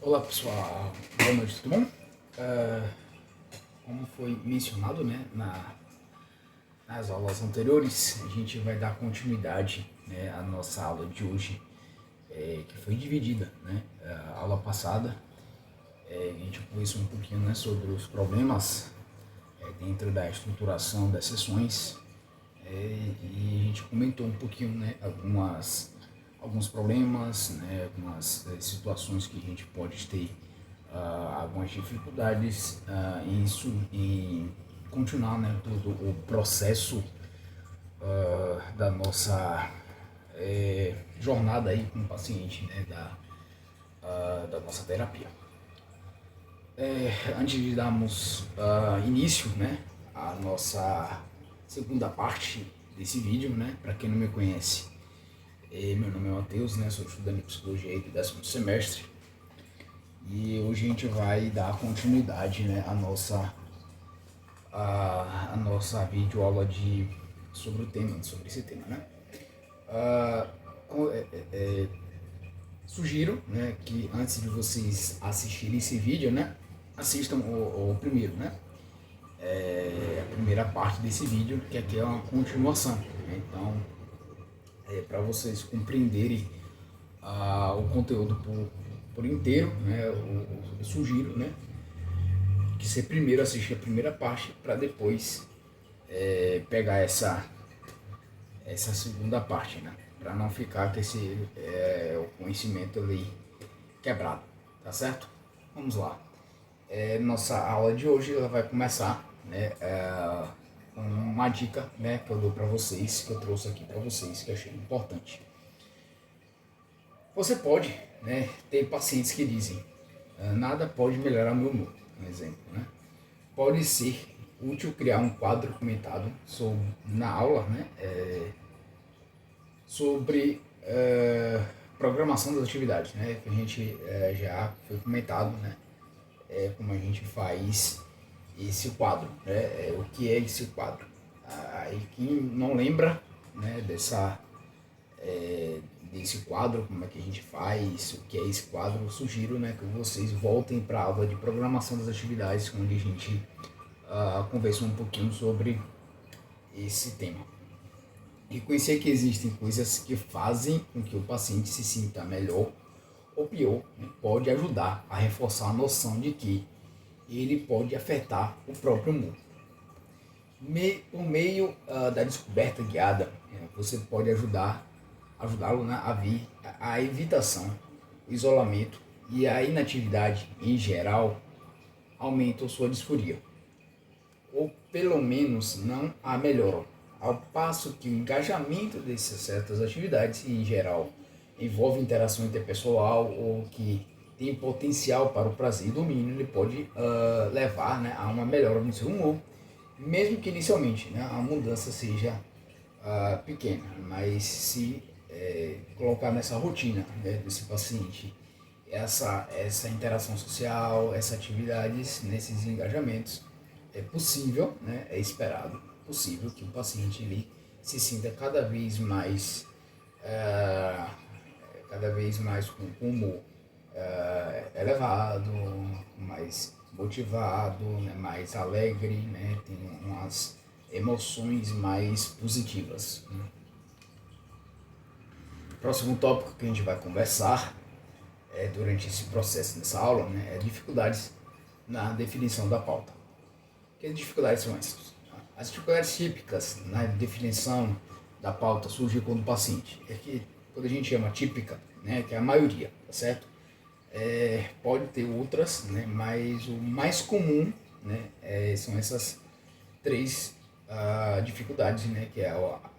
Olá pessoal, boa noite, tudo bom? Como foi mencionado, né, nas aulas anteriores, a gente vai dar continuidade, né, à nossa aula de hoje, que foi dividida, né, a aula passada. A gente conversou um pouquinho, né, sobre os problemas dentro da estruturação das sessões, e a gente comentou um pouquinho, né, alguns problemas, né, algumas situações que a gente pode ter algumas dificuldades em continuar, né, todo o processo da nossa jornada aí com o paciente, né, da nossa terapia. Antes de darmos início, né, à nossa segunda parte desse vídeo, né, para quem não me conhece, meu nome é Matheus, né, sou estudante de psicologia do 10º semestre. E hoje a gente vai dar continuidade, né, à nossa videoaula sobre sobre esse tema, né? Ah, Sugiro, né, que antes de vocês assistirem esse vídeo, né, assistam o primeiro, né? A primeira parte desse vídeo, que aqui é uma continuação, né? Então, para vocês compreenderem o conteúdo por inteiro, né, eu sugiro, né, que você primeiro assista a primeira parte para depois pegar essa segunda parte, né? Para não ficar com o conhecimento ali quebrado, tá certo? Vamos lá. Nossa aula de hoje ela vai começar, né, com uma dica, né, que eu dou para vocês, que eu trouxe aqui para vocês, que eu achei importante. Você pode, né, ter pacientes que dizem: nada pode melhorar meu humor, um exemplo, né? Pode ser útil criar um quadro comentado na aula, né, sobre programação das atividades, né, que a gente já foi comentado, né, como a gente faz esse quadro, né, o que é esse quadro. Aí quem não lembra, né, desse quadro, como é que a gente faz, o que é esse quadro, eu sugiro, né, que vocês voltem para a aula de programação das atividades, onde a gente conversou um pouquinho sobre esse tema. Reconhecer que existem coisas que fazem com que o paciente se sinta melhor ou pior, né, pode ajudar a reforçar a noção de que ele pode afetar o próprio humor. Por meio da descoberta guiada, você pode ajudá-lo, né, a ver a evitação, o isolamento e a inatividade em geral aumentam sua disforia, ou pelo menos não a melhoram, ao passo que o engajamento dessas certas atividades, em geral, envolve interação interpessoal ou que tem potencial para o prazer e domínio, ele pode levar, né, a uma melhora no seu humor, mesmo que inicialmente, né, a mudança seja pequena, mas se colocar nessa rotina, né, desse paciente essa interação social, essas atividades, nesses engajamentos, é possível, né, é esperado, possível que o paciente ele se sinta cada vez mais com humor elevado, mais motivado, né, mais alegre, né, tem umas emoções mais positivas, né? Próximo tópico que a gente vai conversar durante esse processo nessa aula, né, é dificuldades na definição da pauta. Que dificuldades são essas? As dificuldades típicas na definição da pauta surgem quando o paciente, quando a gente chama típica, né, que é a maioria, tá certo? Pode ter outras, né, mas o mais comum, né, são essas três dificuldades, né, que é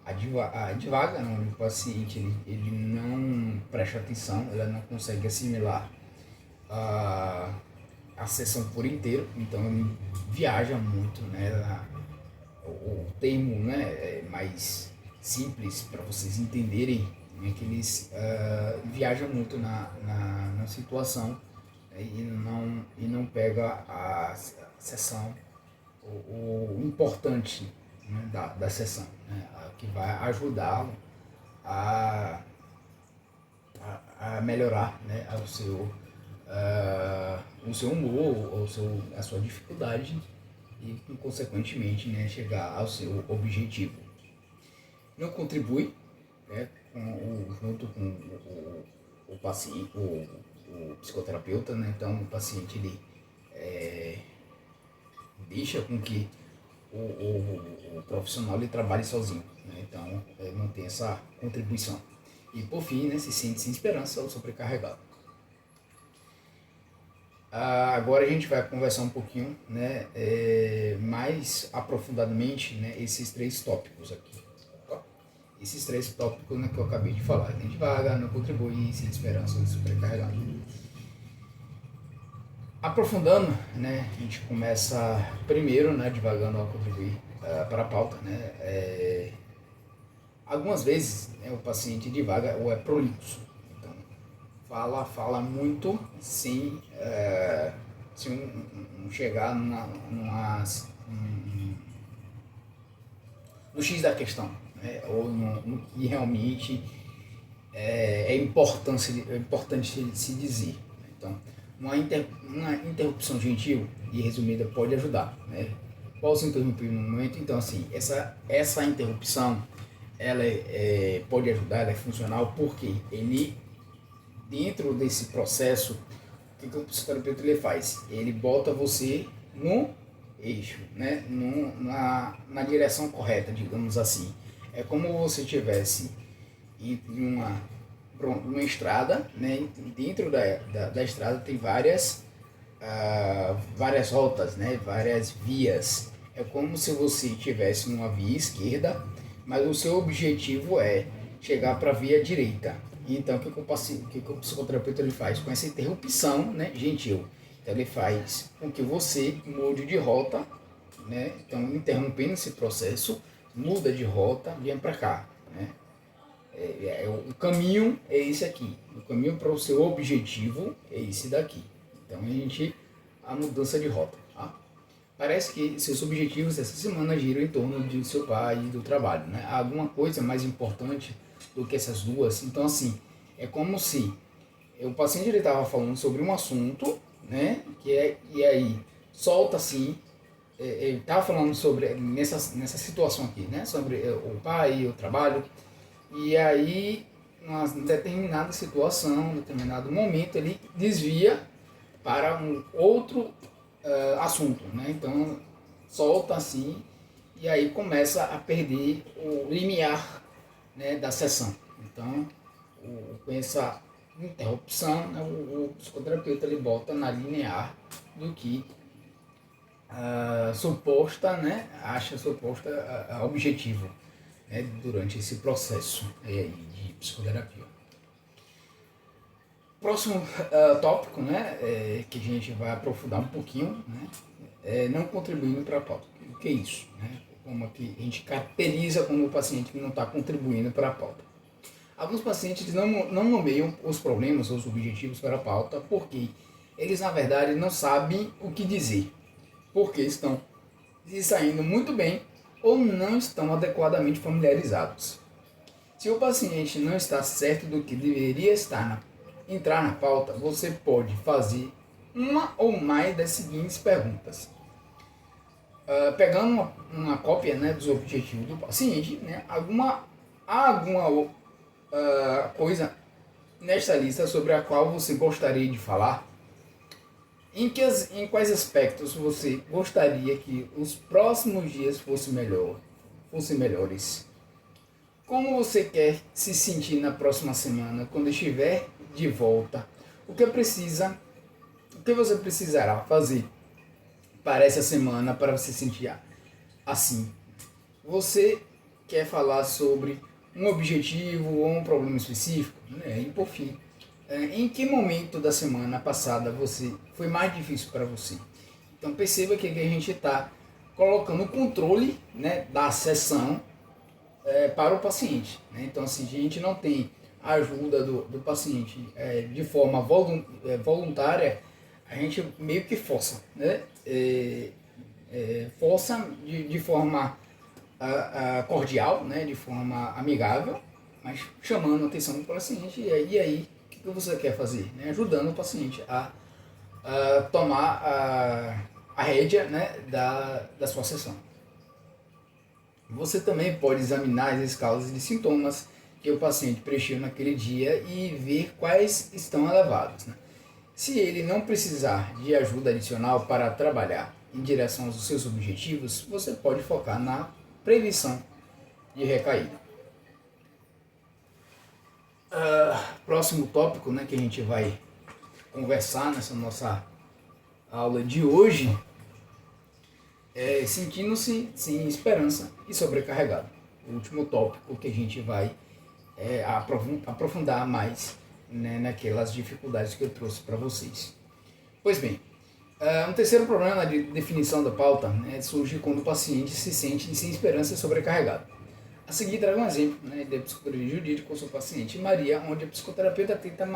a divaga, onde o paciente ele não presta atenção, ele não consegue assimilar a sessão por inteiro, então ele viaja muito, né, o termo, né, mais simples para vocês entenderem, é que eles viajam muito na situação, e não pega a sessão, o importante, né, da sessão, né, que vai ajudá-lo a melhorar, né, o seu humor, a sua dificuldade e, consequentemente, né, chegar ao seu objetivo. Não contribui, né, junto com o paciente, o psicoterapeuta, né? Então o paciente ele deixa com que o profissional ele trabalhe sozinho, né? Então não tem essa contribuição. E por fim, né, se sente sem esperança ou sobrecarregado. Agora a gente vai conversar um pouquinho, né, mais aprofundadamente, né, esses 3 tópicos aqui. Esses 3 tópicos, né, que eu acabei de falar. A gente devagar, não contribui, sem esperança ou sobrecarregado. Aprofundando, né, a gente começa primeiro, né, devagando ao contribuir para a pauta, né. Algumas vezes, né, o paciente divaga ou é prolixo, então fala muito sem chegar no X da questão, né, ou no que realmente é importante se dizer. Então, uma interrupção gentil e resumida pode ajudar, né? Posso interromper no momento? Então, assim, essa interrupção ela pode ajudar, ela é funcional, porque ele, dentro desse processo, o que o psicoterapeuta ele faz? Ele bota você no eixo, né? Na direção correta, digamos assim. É como você estivesse em uma estrada, né? Dentro da estrada tem várias rotas, né? Várias vias. É como se você estivesse numa via esquerda, mas o seu objetivo é chegar para a via direita. Então, o que o psicoterapeuta ele faz? Com essa interrupção, né, gentil, então, ele faz com que você mude de rota, né? Então, interrompendo esse processo, muda de rota, vem para cá, né? O caminho é esse aqui. O caminho para o seu objetivo é esse daqui. Então, a mudança de rota. Tá? Parece que seus objetivos essa semana giram em torno de seu pai e do trabalho, né? Há alguma coisa mais importante do que essas duas? Então, assim, é como se o paciente estava falando sobre um assunto, né? E aí solta assim, ele estava falando sobre nessa situação aqui, né? Sobre o pai e o trabalho. E aí, numa determinada situação, em determinado momento, ele desvia para um outro assunto, né? Então, solta assim e aí começa a perder o limiar, né, da sessão. Então, com essa interrupção, né, o psicoterapeuta ele bota na linear do que acha suposta objetivo, né, durante esse processo de psicoterapia. Próximo tópico, né, que a gente vai aprofundar um pouquinho, né, não contribuindo para a pauta. O que é isso? Né? Como que a gente caracteriza como o paciente que não está contribuindo para a pauta. Alguns pacientes não nomeiam os problemas ou os objetivos para a pauta porque eles, na verdade, não sabem o que dizer, porque estão se saindo muito bem ou não estão adequadamente familiarizados. Se o paciente não está certo do que deveria entrar na pauta, você pode fazer uma ou mais das seguintes perguntas. Pegando uma cópia, né, dos objetivos do paciente, né, há alguma coisa nesta lista sobre a qual você gostaria de falar? Em quais aspectos você gostaria que os próximos dias fossem melhores? Como você quer se sentir na próxima semana, quando estiver de volta? O que você precisará fazer para essa semana para você sentir assim? Você quer falar sobre um objetivo ou um problema específico? E por fim, em que momento da semana passada foi mais difícil para você? Então perceba que aqui a gente está colocando o controle, né, da sessão para o paciente, né? Então, assim, a gente não tem a ajuda do paciente de forma voluntária, a gente meio que força, né? Força de forma cordial, né? De forma amigável, mas chamando a atenção do paciente. E aí que você quer fazer? Né? Ajudando o paciente a tomar a rédea, né, da sua sessão. Você também pode examinar as causas de sintomas que o paciente preencheu naquele dia e ver quais estão elevados. Né? Se ele não precisar de ajuda adicional para trabalhar em direção aos seus objetivos, você pode focar na prevenção de recaída. Próximo tópico, né, que a gente vai conversar nessa nossa aula de hoje é sentindo-se sem esperança e sobrecarregado. O último tópico que a gente vai aprofundar mais, né, naquelas dificuldades que eu trouxe para vocês. Pois bem, um terceiro problema de definição da pauta, né, surge quando o paciente se sente sem esperança e sobrecarregado. A seguir, trago um exemplo, né, de psicoterapia jurídica com seu paciente Maria, onde a psicoterapeuta tenta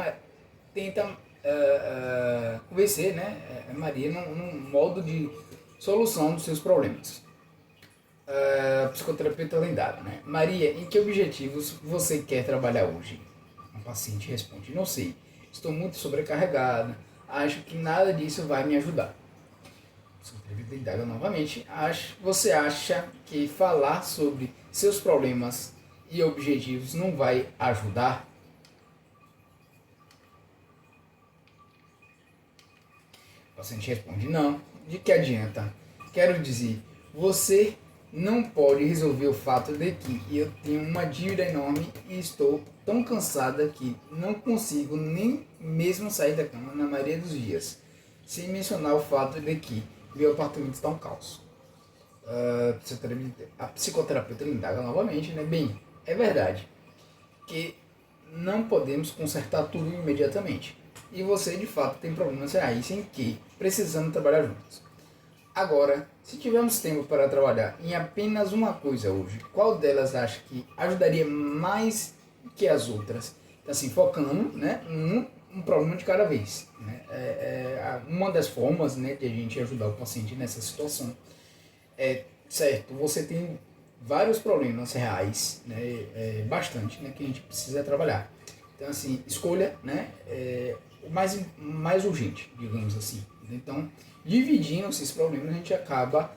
convencer, né, Maria num modo de solução dos seus problemas. Psicoterapeuta lendário, né? Maria, em que objetivos você quer trabalhar hoje? O paciente responde: não sei, estou muito sobrecarregada, acho que nada disso vai me ajudar. O psicoterapeuta indaga novamente: você acha que falar sobre seus problemas e objetivos não vai ajudar? O paciente responde: não, de que adianta? Quero dizer, você não pode resolver o fato de que eu tenho uma dívida enorme e estou tão cansada que não consigo nem mesmo sair da cama na maioria dos dias, sem mencionar o fato de que meu apartamento está um caos. A psicoterapeuta indaga novamente, né? Bem, é verdade que não podemos consertar tudo imediatamente. E você, de fato, tem problemas reais em que precisamos trabalhar juntos. Agora, se tivermos tempo para trabalhar em apenas uma coisa hoje, qual delas acha que ajudaria mais que as outras? Então, assim, focando, né, um problema de cada vez. Né? Uma das formas, né, de a gente ajudar o paciente nessa situação é, certo, você tem vários problemas reais, né, bastante, né, que a gente precisa trabalhar. Então, assim, escolha, né, o mais urgente, digamos assim. Então, dividindo esses problemas, a gente acaba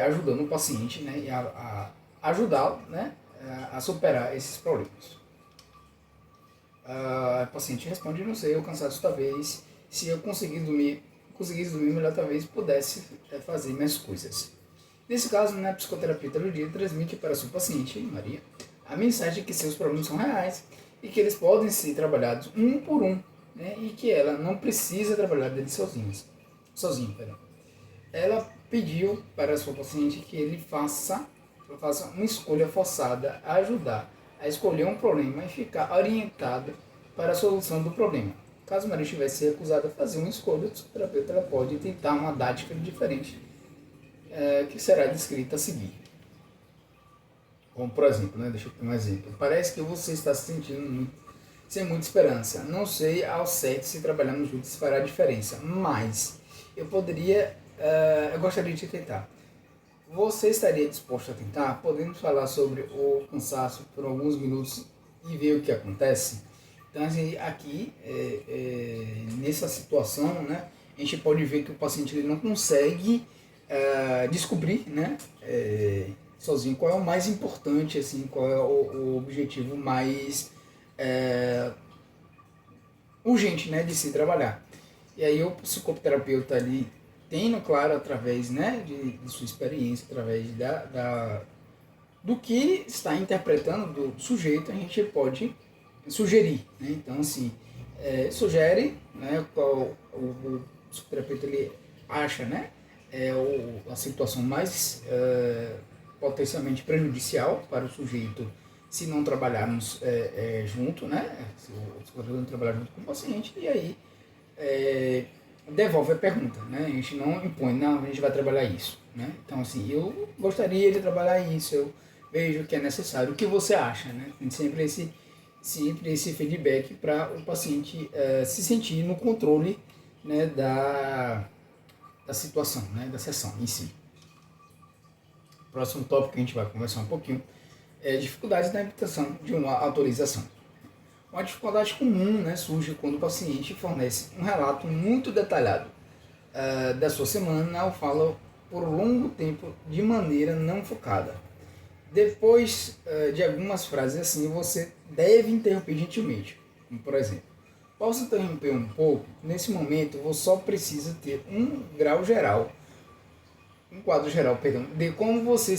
ajudando o paciente, né, e a ajudá-lo, né, a superar esses problemas. O paciente responde: não sei, eu cansado talvez, se eu conseguisse dormir melhor, talvez pudesse fazer minhas coisas. Nesse caso, né, a psicoterapeuta Ludia transmite para sua paciente, Maria, a mensagem de que seus problemas são reais e que eles podem ser trabalhados um por um, né, e que ela não precisa trabalhar deles sozinho. Ela pediu para sua paciente que ele faça uma escolha forçada a ajudar a escolher um problema e ficar orientada para a solução do problema. Caso Maria estivesse recusada a fazer uma escolha, o psicoterapeuta pode tentar uma tática diferente que será descrita a seguir. Como, por exemplo, né, deixa eu ter um exemplo. Parece que você está se sentindo sem muita esperança. Não sei ao certo se trabalharmos juntos fará diferença, mas eu gostaria de tentar. Você estaria disposto a tentar? Podemos falar sobre o cansaço por alguns minutos e ver o que acontece? Então, assim, aqui, nessa situação, né, a gente pode ver que o paciente ele não consegue descobrir, né, sozinho qual é o mais importante, assim, qual é o objetivo mais urgente, né, de se trabalhar. E aí o psicoterapeuta ali, tendo claro através, né, de sua experiência, através do que está interpretando do sujeito, a gente pode sugerir. Né? Então, assim, sugere, né, qual o psicoterapeuta ele acha, né, a situação mais potencialmente prejudicial para o sujeito se não trabalharmos junto, né, se o psicoterapeuta não trabalhar junto com o paciente, e aí devolve a pergunta, né? A gente não impõe, não, a gente vai trabalhar isso, né? Então, assim, eu gostaria de trabalhar isso, eu vejo que é necessário. O que você acha, né? Tem sempre esse feedback para o paciente se sentir no controle, né, da situação, né, da sessão em si. Próximo tópico que a gente vai conversar um pouquinho é dificuldades na obtenção de uma autorização. Uma dificuldade comum, né, surge quando o paciente fornece um relato muito detalhado da sua semana ou fala por longo tempo de maneira não focada. Depois de algumas frases assim, você deve interromper gentilmente. Como, por exemplo, posso interromper um pouco? Nesse momento, você só precisa ter um quadro geral, perdão, de como você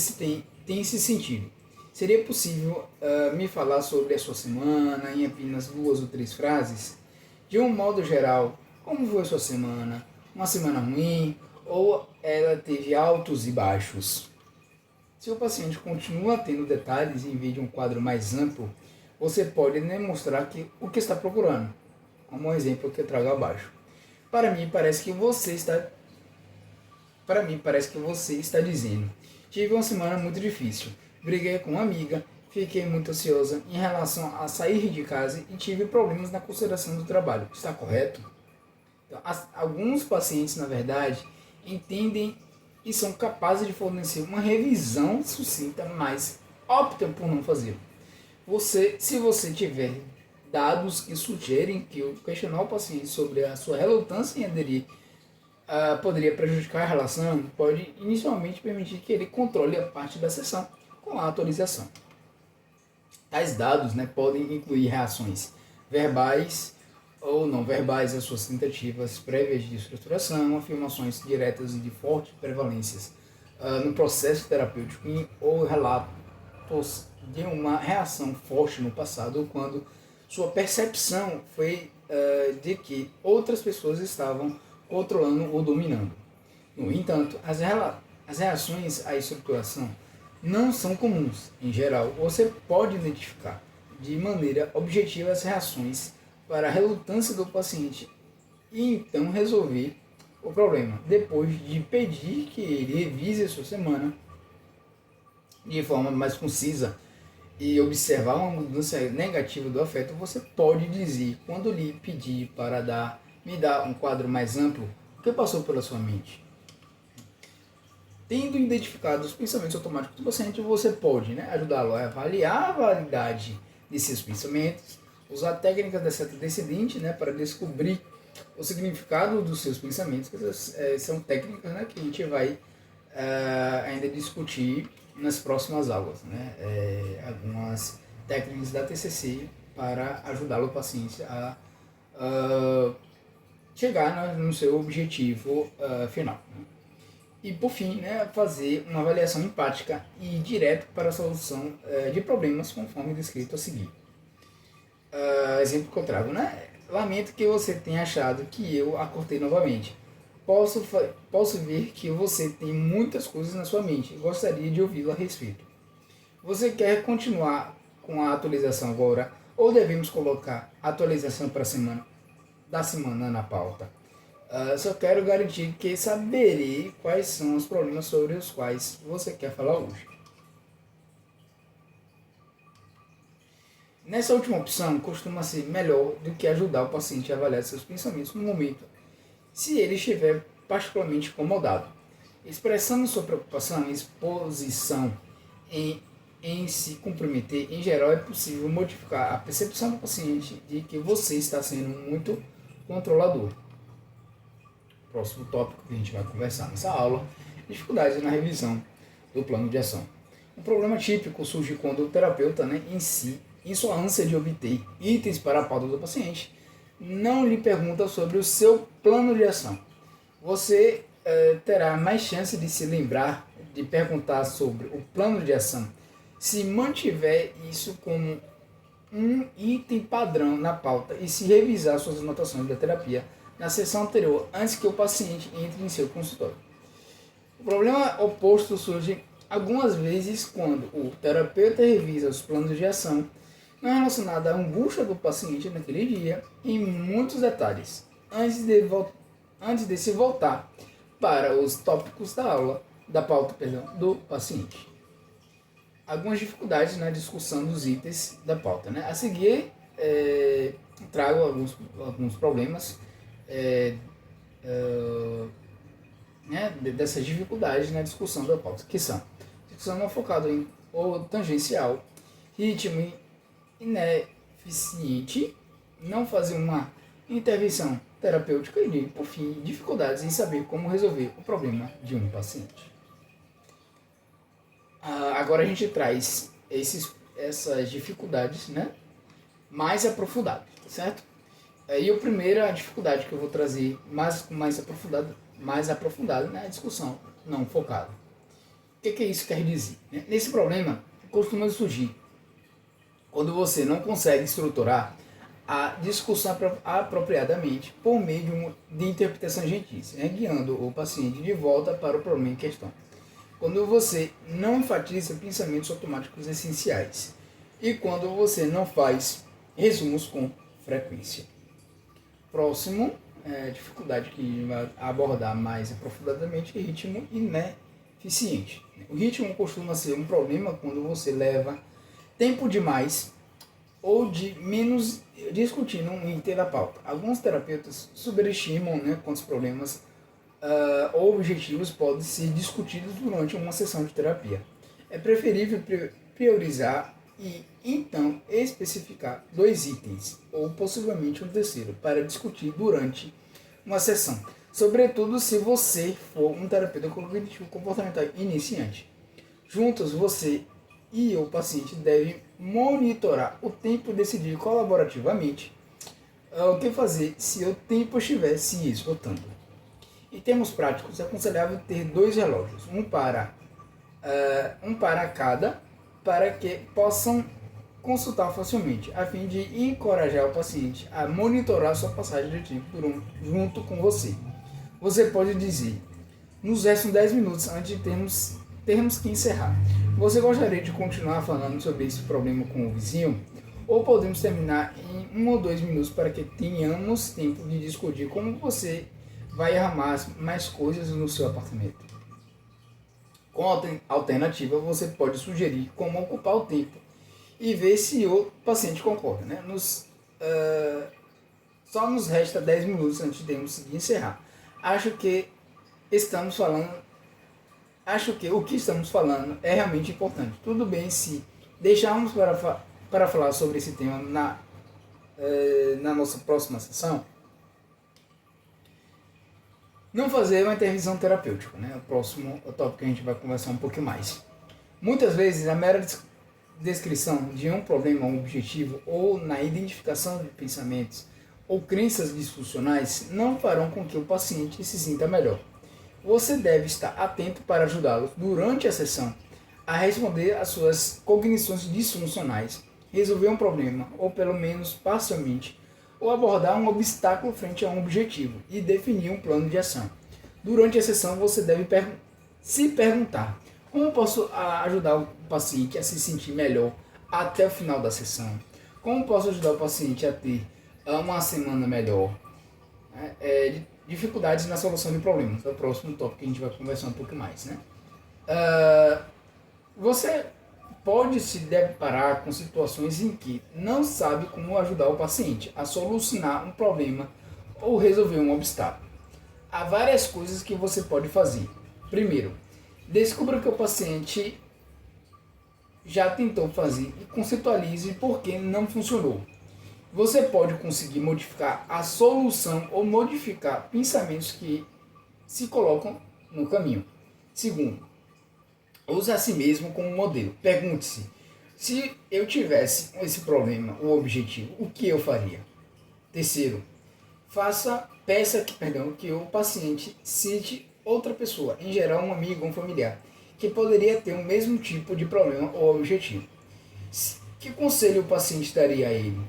tem se sentido. Seria possível me falar sobre a sua semana em apenas 2 ou 3 frases? De um modo geral, como foi a sua semana? Uma semana ruim? Ou ela teve altos e baixos? Se o paciente continua tendo detalhes em vez de um quadro mais amplo, você pode demonstrar o que está procurando, como um exemplo que eu trago abaixo. Para mim parece que você está dizendo: tive uma semana muito difícil, briguei com uma amiga, fiquei muito ansiosa em relação a sair de casa e tive problemas na consideração do trabalho. Está correto? Então, alguns pacientes, na verdade, entendem e são capazes de fornecer uma revisão sucinta, mas optam por não fazê-lo. Se você tiver dados que sugerem que o questionar o paciente sobre a sua relutância em aderir poderia prejudicar a relação, pode inicialmente permitir que ele controle a parte da sessão com a atualização. Tais dados, né, podem incluir reações verbais ou não verbais às suas tentativas prévias de estruturação, afirmações diretas e de forte prevalências no processo terapêutico ou relatos de uma reação forte no passado quando sua percepção foi de que outras pessoas estavam controlando ou dominando. No entanto, as reações à estruturação não são comuns. Em geral, você pode identificar de maneira objetiva as reações para a relutância do paciente e então resolver o problema. Depois de pedir que ele revise a sua semana de forma mais concisa e observar uma mudança negativa do afeto, você pode dizer, quando lhe pedir para me dar um quadro mais amplo, o que passou pela sua mente? Tendo identificado os pensamentos automáticos do paciente, você pode ajudá-lo a avaliar a validade de seus pensamentos, usar técnicas da seta descendente para descobrir o significado dos seus pensamentos. Essas são técnicas que a gente vai ainda discutir nas próximas aulas. Algumas técnicas da TCC para ajudar o paciente a chegar no seu objetivo final. E, por fim, fazer uma avaliação empática e direto para a solução de problemas conforme descrito a seguir. Exemplo que eu trago, lamento que você tenha achado que eu a cortei novamente. Posso ver que você tem muitas coisas na sua mente. Gostaria de ouvi-lo a respeito. Você quer continuar com a atualização agora ou devemos colocar a atualização para da semana na pauta? Só quero garantir que saberei quais são os problemas sobre os quais você quer falar hoje. Nessa última opção, costuma ser melhor do que ajudar o paciente a avaliar seus pensamentos no momento, se ele estiver particularmente incomodado. Expressando sua preocupação e exposição em se comprometer, em geral é possível modificar a percepção do paciente de que você está sendo muito controlador. Próximo tópico que a gente vai conversar nessa aula: dificuldades na revisão do plano de ação. Um problema típico surge quando o terapeuta, em sua ânsia de obter itens para a pauta do paciente, não lhe pergunta sobre o seu plano de ação. Você terá mais chance de se lembrar de perguntar sobre o plano de ação se mantiver isso como um item padrão na pauta e se revisar suas anotações da terapia na sessão anterior, antes que o paciente entre em seu consultório. O problema oposto surge algumas vezes quando o terapeuta revisa os planos de ação não relacionados à angústia do paciente naquele dia em muitos detalhes, antes de se voltar para os tópicos da pauta do paciente. Algumas dificuldades na discussão dos itens da pauta. A seguir, trago alguns problemas dessas dificuldades na discussão da pauta, que são: discussão não focada em ou tangencial, ritmo ineficiente, não fazer uma intervenção terapêutica e, por fim, dificuldades em saber como resolver o problema de um paciente. Agora a gente traz essas dificuldades, né, mais aprofundadas, certo? E a primeira dificuldade que eu vou trazer mais aprofundada na discussão não focada. O que isso quer dizer? Nesse problema costuma surgir quando você não consegue estruturar a discussão apropriadamente por meio de interpretação gentis, guiando o paciente de volta para o problema em questão. Quando você não enfatiza pensamentos automáticos essenciais e quando você não faz resumos com frequência. Próximo, dificuldade que vai abordar mais aprofundadamente, é ritmo ineficiente. O ritmo costuma ser um problema quando você leva tempo demais ou de menos discutindo um item da pauta. Alguns terapeutas subestimam quantos problemas ou objetivos podem ser discutidos durante uma sessão de terapia. É preferível priorizar e, então, especificar 2 itens, ou possivelmente um terceiro, para discutir durante uma sessão. Sobretudo se você for um terapeuta cognitivo comportamental iniciante. Juntos, você e o paciente devem monitorar o tempo e decidir colaborativamente o que fazer se o tempo estiver se esgotando. Em termos práticos, é aconselhável ter 2 relógios, um para cada, para que possam consultar facilmente, a fim de encorajar o paciente a monitorar sua passagem de tempo junto com você. Você pode dizer, nos restam 10 minutos antes de termos que encerrar. Você gostaria de continuar falando sobre esse problema com o vizinho? Ou podemos terminar em 1 ou 2 minutos para que tenhamos tempo de discutir como você vai arrumar mais coisas no seu apartamento. Com a alternativa, você pode sugerir como ocupar o tempo e ver se o paciente concorda. Só nos resta 10 minutos antes de encerrar. Acho que o que estamos falando é realmente importante. Tudo bem se deixarmos para falar sobre esse tema na nossa próxima sessão? Não fazer uma intervenção terapêutica, O próximo tópico que a gente vai conversar um pouquinho mais. Muitas vezes a mera descrição de um problema ou um objetivo ou na identificação de pensamentos ou crenças disfuncionais não farão com que o paciente se sinta melhor. Você deve estar atento para ajudá-lo durante a sessão a responder às suas cognições disfuncionais, resolver um problema, ou pelo menos parcialmente, ou abordar um obstáculo frente a um objetivo e definir um plano de ação. Durante a sessão, você deve se perguntar: como posso ajudar o paciente a se sentir melhor até o final da sessão? Como posso ajudar o paciente a ter uma semana melhor? Dificuldades na solução de problemas. É o próximo tópico que a gente vai conversar um pouco mais. Você pode se deparar com situações em que não sabe como ajudar o paciente a solucionar um problema ou resolver um obstáculo. Há várias coisas que você pode fazer. Primeiro, descubra o que o paciente já tentou fazer e conceitualize por que não funcionou. Você pode conseguir modificar a solução ou modificar pensamentos que se colocam no caminho. Segundo, use a si mesmo como modelo. Pergunte-se: se eu tivesse esse problema ou objetivo, o que eu faria? Terceiro, peça que o paciente cite outra pessoa, em geral um amigo ou um familiar, que poderia ter o mesmo tipo de problema ou objetivo. Que conselho o paciente daria a ele?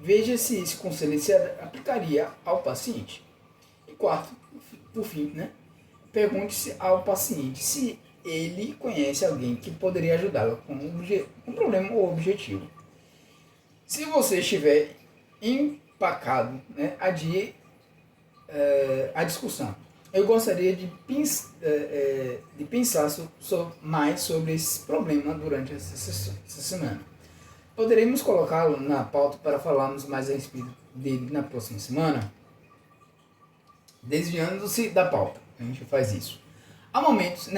Veja se esse conselho se aplicaria ao paciente. E quarto, por fim, pergunte-se ao paciente se ele conhece alguém que poderia ajudá-lo com um problema ou objetivo. Se você estiver empacado, adie a discussão. Eu gostaria de pensar mais sobre esse problema durante essa semana. Poderemos colocá-lo na pauta para falarmos mais a respeito dele na próxima semana? Desviando-se da pauta, a gente faz isso. Há momentos,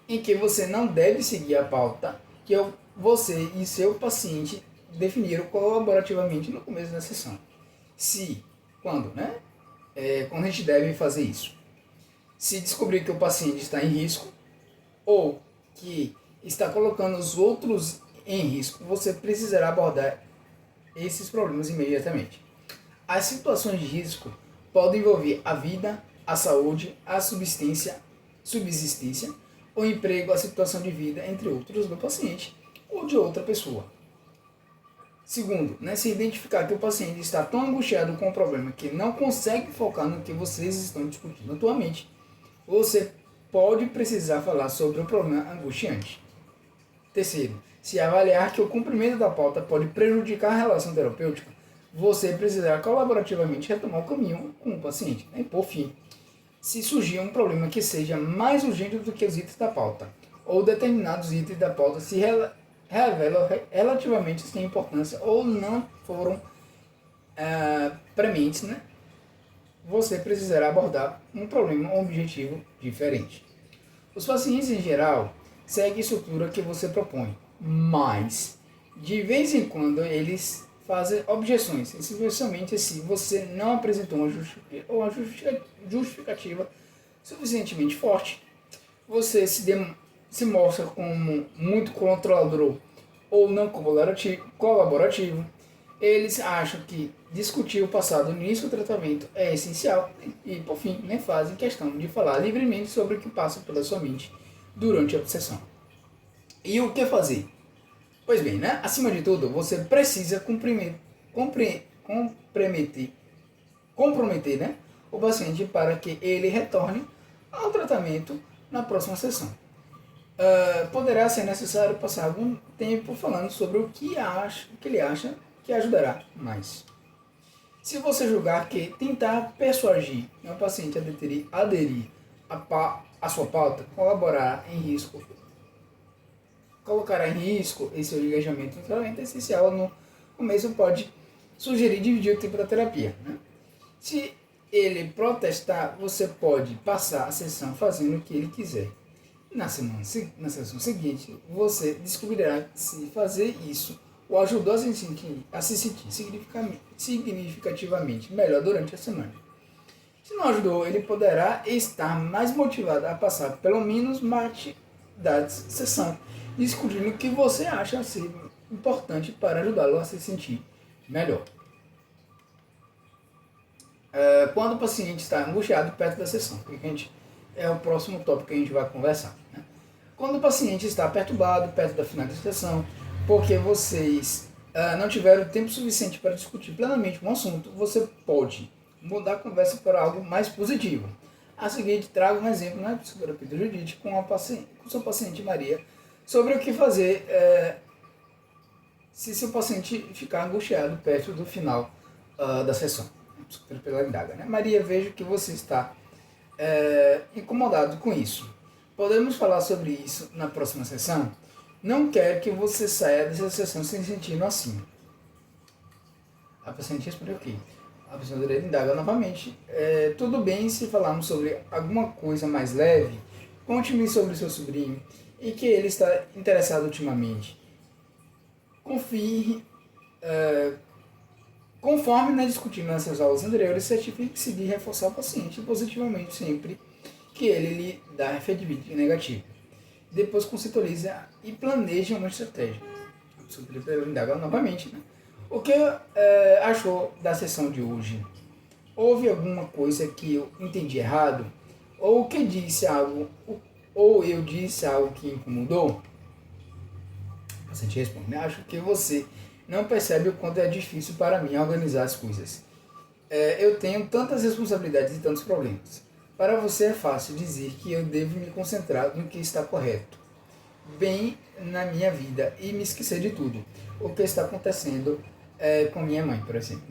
em que você não deve seguir a pauta que você e seu paciente definiram colaborativamente no começo da sessão. Quando a gente deve fazer isso? Se descobrir que o paciente está em risco ou que está colocando os outros em risco, você precisará abordar esses problemas imediatamente. As situações de risco podem envolver a vida, a saúde, a subsistência, o emprego, a situação de vida, entre outros, do paciente ou de outra pessoa. Segundo, se identificar que o paciente está tão angustiado com o problema que não consegue focar no que vocês estão discutindo atualmente, você pode precisar falar sobre o problema angustiante. Terceiro, se avaliar que o cumprimento da pauta pode prejudicar a relação terapêutica, você precisará colaborativamente retomar o caminho com o paciente. E por fim, se surgir um problema que seja mais urgente do que os itens da pauta, ou determinados itens da pauta se revelam relativamente sem importância ou não foram prementes, você precisará abordar um problema ou objetivo diferente. Os pacientes, em geral, seguem a estrutura que você propõe, mas, de vez em quando, eles fazem objeções, especialmente se você não apresentou uma justificativa suficientemente forte. Você se mostra como muito controlador ou não colaborativo. Eles acham que discutir o passado no início do tratamento é essencial e, por fim, fazem questão de falar livremente sobre o que passa pela sua mente durante a sessão. E o que fazer? Pois bem, acima de tudo, você precisa comprometer o paciente para que ele retorne ao tratamento na próxima sessão. Poderá ser necessário passar algum tempo falando sobre o que ele acha que ajudará mais. Se você julgar que tentar persuadir o paciente a aderir à sua pauta colocará em risco esse engajamento no tratamento essencial, no começo pode sugerir dividir o tempo da terapia. Se ele protestar, você pode passar a sessão fazendo o que ele quiser. Na sessão seguinte, você descobrirá se fazer isso o ajudou a se sentir significativamente melhor durante a semana. Se não ajudou, ele poderá estar mais motivado a passar pelo menos parte da sessão discutindo o que você acha ser importante para ajudá-lo a se sentir melhor. Quando o paciente está angustiado perto da sessão, que é o próximo tópico que a gente vai conversar. Quando o paciente está perturbado perto da final da sessão, porque vocês não tiveram tempo suficiente para discutir plenamente um assunto, você pode mudar a conversa para algo mais positivo. A seguir, trago um exemplo na psicoterapia da Judite com sua paciente Maria sobre o que fazer se seu paciente ficar angustiado perto do final da sessão. A psicoterapia indaga, Maria, vejo que você está incomodado com isso. Podemos falar sobre isso na próxima sessão? Não quero que você saia dessa sessão se sentindo assim. A paciente respondeu que a psicoterapeuta indaga novamente. Tudo bem se falarmos sobre alguma coisa mais leve? Conte-me sobre seu sobrinho e que ele está interessado ultimamente. Conforme discutimos nessas aulas anteriores, certifique-se de reforçar o paciente positivamente sempre que ele lhe dá feedback negativo. Depois conceitualize e planeje uma estratégia. A psicoterapeuta indaga novamente. O que achou da sessão de hoje? Houve alguma coisa que eu entendi errado? Ou que disse algo, ou eu disse algo que incomodou? O paciente responde: acho que você não percebe o quanto é difícil para mim organizar as coisas. Eu tenho tantas responsabilidades e tantos problemas. Para você é fácil dizer que eu devo me concentrar no que está correto, bem na minha vida, e me esquecer de tudo. O que está acontecendo com minha mãe, por exemplo.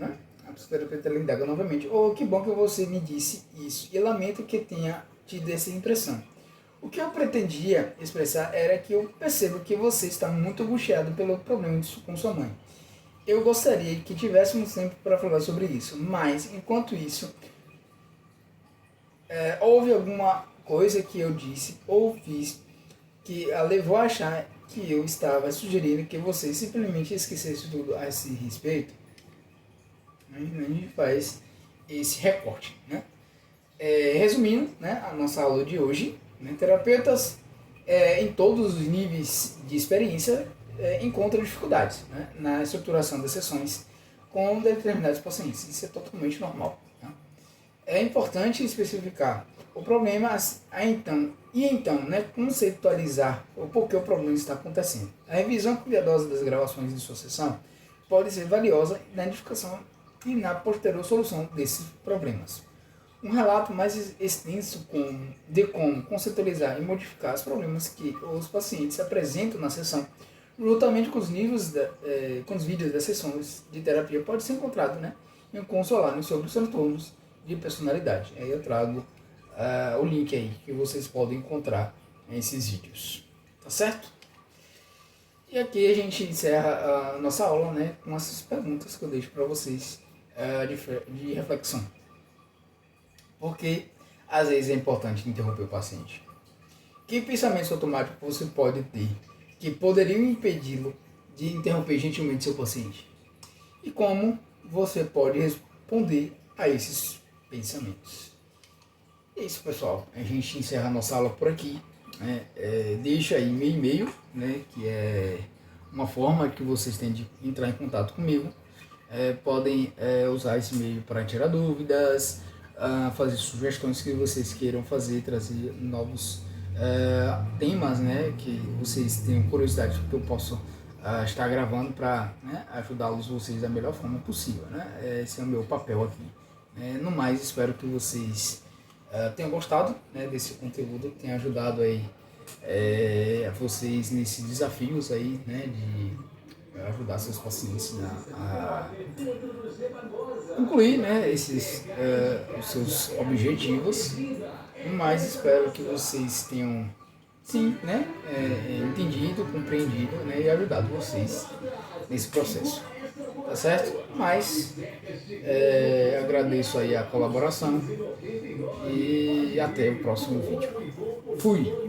A psicoterapeuta indaga novamente: que bom que você me disse isso, e lamento que tenha tido essa impressão. O que eu pretendia expressar era que eu percebo que você está muito angustiado pelo problema com sua mãe. Eu gostaria que tivéssemos tempo para falar sobre isso, mas, enquanto isso, houve alguma coisa que eu disse ou fiz que a levou a achar que eu estava sugerindo que vocês simplesmente esquecessem tudo a esse respeito. A gente faz esse recorte, né? Resumindo, né, a nossa aula de hoje, né, terapeutas em todos os níveis de experiência encontram dificuldades, né, na estruturação das sessões com determinados pacientes. Isso é totalmente normal. Tá? É importante especificar o problema então, né, conceitualizar o porquê o problema está acontecendo. A revisão cuidadosa das gravações de sua sessão pode ser valiosa na identificação e na posterior solução desses problemas. Um relato mais extenso de como conceitualizar e modificar os problemas que os pacientes apresentam na sessão, juntamente com os com os vídeos das sessões de terapia, pode ser encontrado, né, em um consolário sobre os transtornos de personalidade. Aí eu trago o link aí que vocês podem encontrar nesses vídeos, tá certo? E aqui a gente encerra a nossa aula, né, com essas perguntas que eu deixo para vocês de reflexão. Porque às vezes é importante interromper o paciente. Que pensamentos automáticos você pode ter que poderiam impedi-lo de interromper gentilmente seu paciente? E como você pode responder a esses pensamentos? É isso, pessoal. A gente encerra a nossa aula por aqui. Deixa aí meu e-mail, né, que é uma forma que vocês têm de entrar em contato comigo. Podem usar esse e-mail para tirar dúvidas, fazer sugestões que vocês queiram fazer, trazer novos temas, né, que vocês tenham curiosidade que eu possa estar gravando para, né, ajudá-los vocês da melhor forma possível, né? Esse é o meu papel aqui. No mais, espero que vocês tenham gostado, né, desse conteúdo, que tenha ajudado aí vocês nesses desafios aí, né, de ajudar seus pacientes a concluir, né, os seus objetivos. Mas espero que vocês tenham, sim, né, entendido, compreendido, né, e ajudado vocês nesse processo. Tá certo? Mas agradeço aí a colaboração e até o próximo vídeo. Fui!